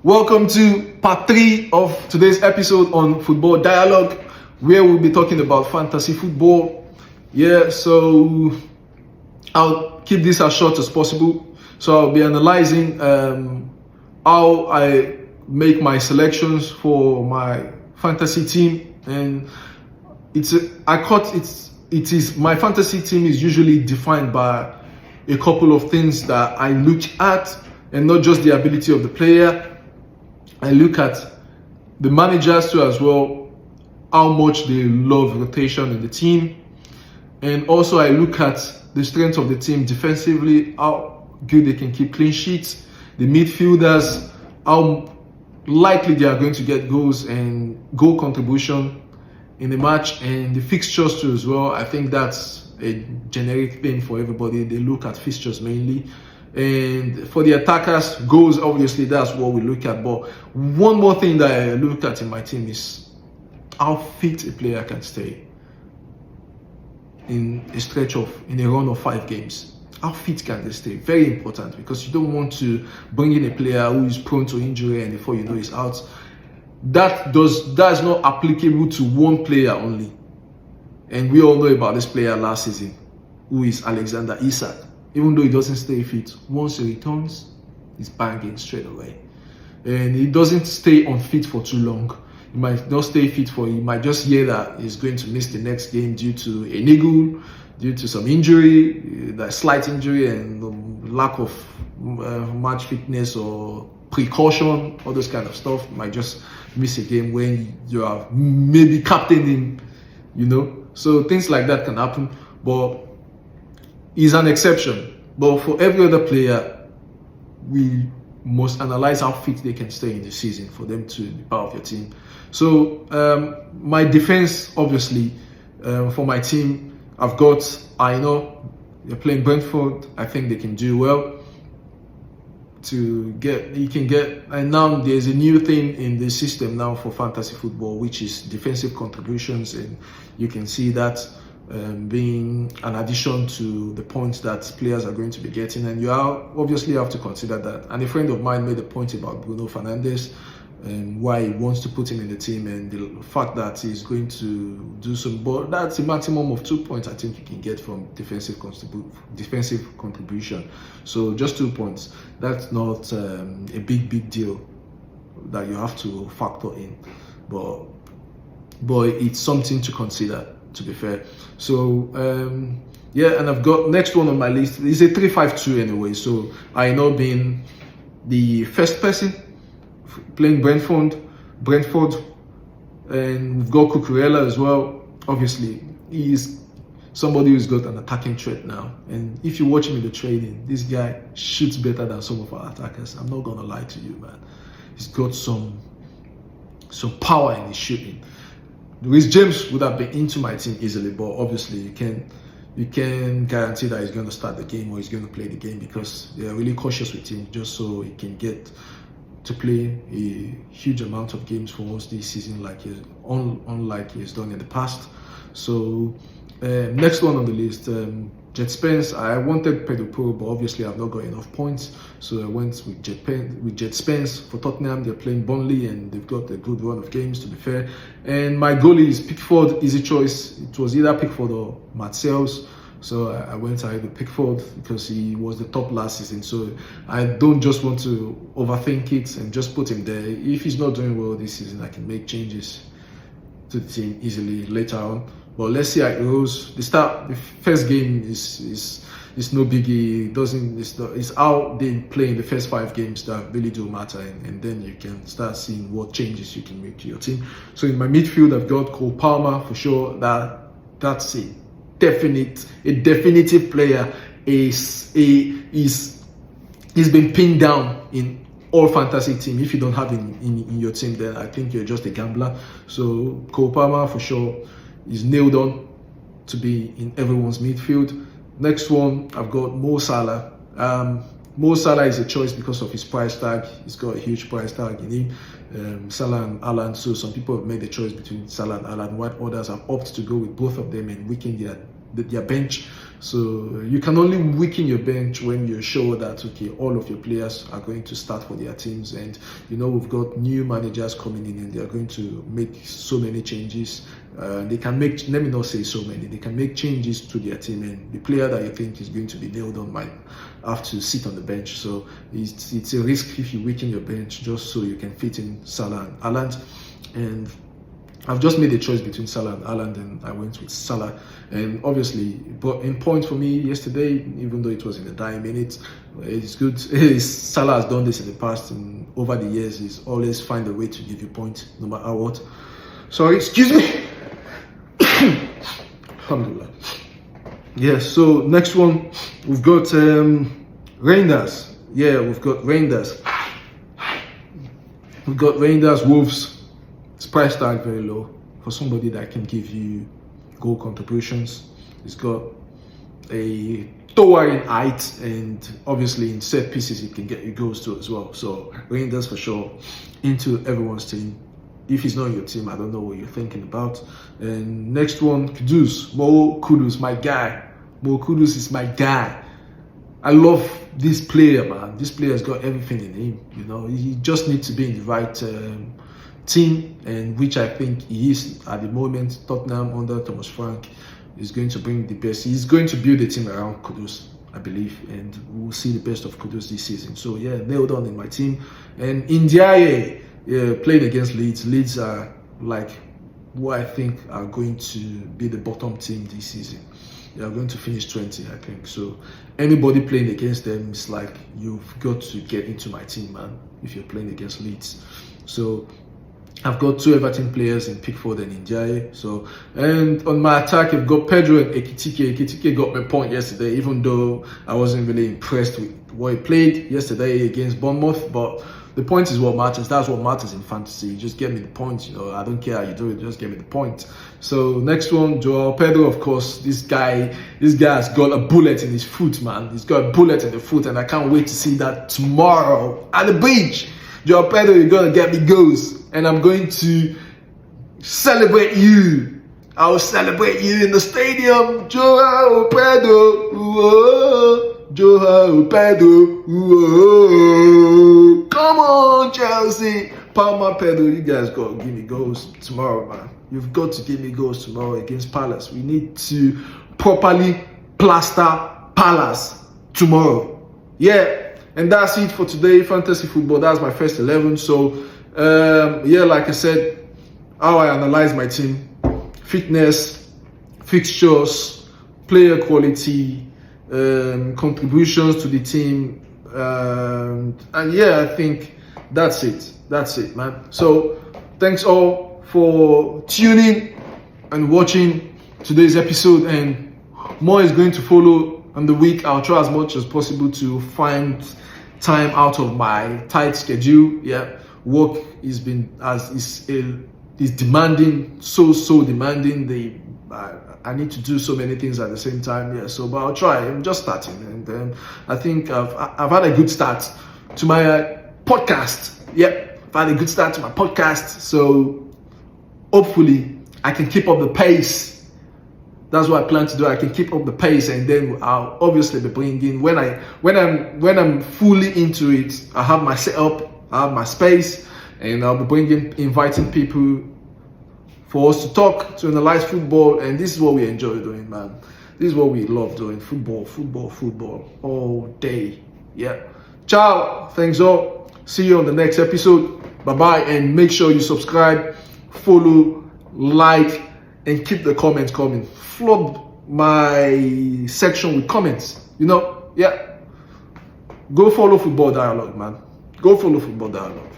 Welcome to part 3 of today's episode on Football Dialogue, where we'll be talking about fantasy football. So I'll keep this as short as possible. So I'll be analyzing how I make my selections for my fantasy team, and my fantasy team is usually defined by a couple of things that I look at, and not just the ability of the player. I look at the managers too as well, how much they love rotation in the team. And also I look at the strength of the team defensively, how good they can keep clean sheets, the midfielders, how likely they are going to get goals and goal contribution in the match, and the fixtures too as well. I think that's a generic thing for everybody. They look at fixtures mainly. And for the attackers, goals, obviously that's what we look at. But one more thing that I look at in my team is how fit a player can stay in a run of 5 games. How fit can they stay? Very important, because you don't want to bring in a player who is prone to injury and before you know he's out. That is not applicable to one player only. And we all know about this player last season, who is Alexander Isak. Even though he doesn't stay fit, once he returns, he's banging straight away. And he doesn't stay unfit for too long. He might not stay fit he might just hear that he's going to miss the next game due to a niggle, due to some injury, that slight injury, and lack of match fitness or precaution, all those kind of stuff. You might just miss a game when you are maybe captaining, So things like that can happen. But is an exception. But for every other player, we must analyze how fit they can stay in the season for them to be part of your team. So my defense, obviously, for my team, I've got they're playing Brentford. I think they can do well and now there's a new thing in the system now for fantasy football, which is defensive contributions, and you can see that being an addition to the points that players are going to be getting, and you obviously have to consider that. And a friend of mine made a point about Bruno Fernandes and why he wants to put him in the team, and the fact that he's going to do some, but that's a maximum of 2 points I think you can get from defensive contribution. So just 2 points, that's not a big deal that you have to factor in, but it's something to consider, to be fair. So and I've got next one on my list is a 3-5-2 anyway. So I know being the first person playing Brentford, and we've got Cucurella as well. Obviously, he is somebody who's got an attacking threat now, and if you watch him in the training, this guy shoots better than some of our attackers. I'm not gonna lie to you, man. He's got some power in his shooting. Reece James would have been into my team easily, but obviously you can guarantee that he's going to start the game or he's going to play the game, because they are really cautious with him, just so he can get to play a huge amount of games for us this season, unlike he's done in the past. So next one on the list, Jet Spence. I wanted Pedro Porro, but obviously I've not got enough points, so I went with Jet Spence for Tottenham. They're playing Burnley and they've got a good run of games, to be fair. And my goalie is Pickford. Easy choice. It was either Pickford or Martials, so I went ahead with Pickford because he was the top last season. So I don't just want to overthink it and just put him there. If he's not doing well this season, I can make changes to the team easily later on. But let's see how it goes. The first game is no biggie. It's how they play in the first 5 games that really do matter, and then you can start seeing what changes you can make to your team. So in my midfield, I've got Cole Palmer for sure. That's a definitive player. He's been pinned down in all fantasy team. If you don't have him in your team, then I think you're just a gambler. So Cole Palmer for sure is nailed on to be in everyone's midfield. Next one, I've got Mo Salah. Mo Salah is a choice because of his price tag. He's got a huge price tag in him. Salah and Haaland. So some people have made the choice between Salah and Haaland, while others have opted to go with both of them and weaken their bench. So you can only weaken your bench when you're sure that, okay, all of your players are going to start for their teams. And, we've got new managers coming in and they're going to make so many changes. They can make, let me not say so many, they can make changes to their team, and the player that you think is going to be nailed on might have to sit on the bench. So it's a risk if you weaken your bench just so you can fit in Salah and Haaland. And I've just made a choice between Salah and Haaland, and I went with Salah. And obviously, but in point for me yesterday, even though it was in the dying minutes, it's good. Salah has done this in the past, and over the years, he's always find a way to give you points, no matter what. Sorry, excuse me. Alhamdulillah. Yes, so next one, we've got Rangers. Yeah, we've got Rangers. We've got Rangers, Wolves. It's price tag very low for somebody that can give you goal contributions. He's got a towering height, and obviously in set pieces he can get you goals too as well. So Rangers for sure into everyone's team. If he's not in your team, I don't know what you're thinking about. And next one, Kudus. Mo Kudus, my guy. Mo Kudus is my guy. I love this player, man. This player has got everything in him. He just needs to be in the right team, and which I think he is at the moment. Tottenham under Thomas Frank is going to bring the best. He's going to build a team around Kudus, I believe, and we'll see the best of Kudus this season. So yeah, nailed on in my team. And Ndiaye, playing against Leeds. Leeds are like what I think are going to be the bottom team this season. They are going to finish 20, I think. So anybody playing against them is like, you've got to get into my team, man, if you're playing against Leeds. So I've got 2 Everton players in Pickford and Ndiaye. So, and on my attack, I've got Pedro and Ekitike. Ekitike got my point yesterday, even though I wasn't really impressed with what he played yesterday against Bournemouth. But the point is what matters. That's what matters in fantasy. You just get me the point. I don't care how you do it. Just get me the point. So next one, Joao Pedro. Of course, this guy has got a bullet in his foot, man. He's got a bullet in the foot, and I can't wait to see that tomorrow at the beach. Joao Pedro, you're gonna get me goals, and I'm going to celebrate you. I will celebrate you in the stadium, Joao Pedro. Whoa, Joao Pedro. Whoa. Come on, Chelsea. Palma Pedro, you guys got to give me goals tomorrow, man. You've got to give me goals tomorrow against Palace. We need to properly plaster Palace tomorrow. Yeah, and that's it for today. Fantasy football. That's my first 11. So, yeah, like I said, how I analyze my team: fitness, fixtures, player quality, contributions to the team, and yeah, I think that's it, man. So thanks all for tuning and watching today's episode, and more is going to follow on the week. I'll try as much as possible to find time out of my tight schedule. Yeah, work is demanding, so demanding. I need to do so many things at the same time. Yeah, so but I'll try. I'm just starting, and I think I've had a good start to my podcast. Yep, I've had a good start to my podcast. So hopefully I can keep up the pace. That's what I plan to do. I can keep up the pace, and then I'll obviously be bringing when I'm fully into it. I have my setup, I have my space, and I'll be inviting people for us to talk, to analyze football, and this is what we enjoy doing, man. This is what we love doing: football all day. Yeah. Ciao. Thanks all. See you on the next episode. Bye bye, and make sure you subscribe, follow, like, and keep the comments coming. Flood my section with comments. Yeah. Go follow Football Dialogue, man. Go follow Football Dialogue.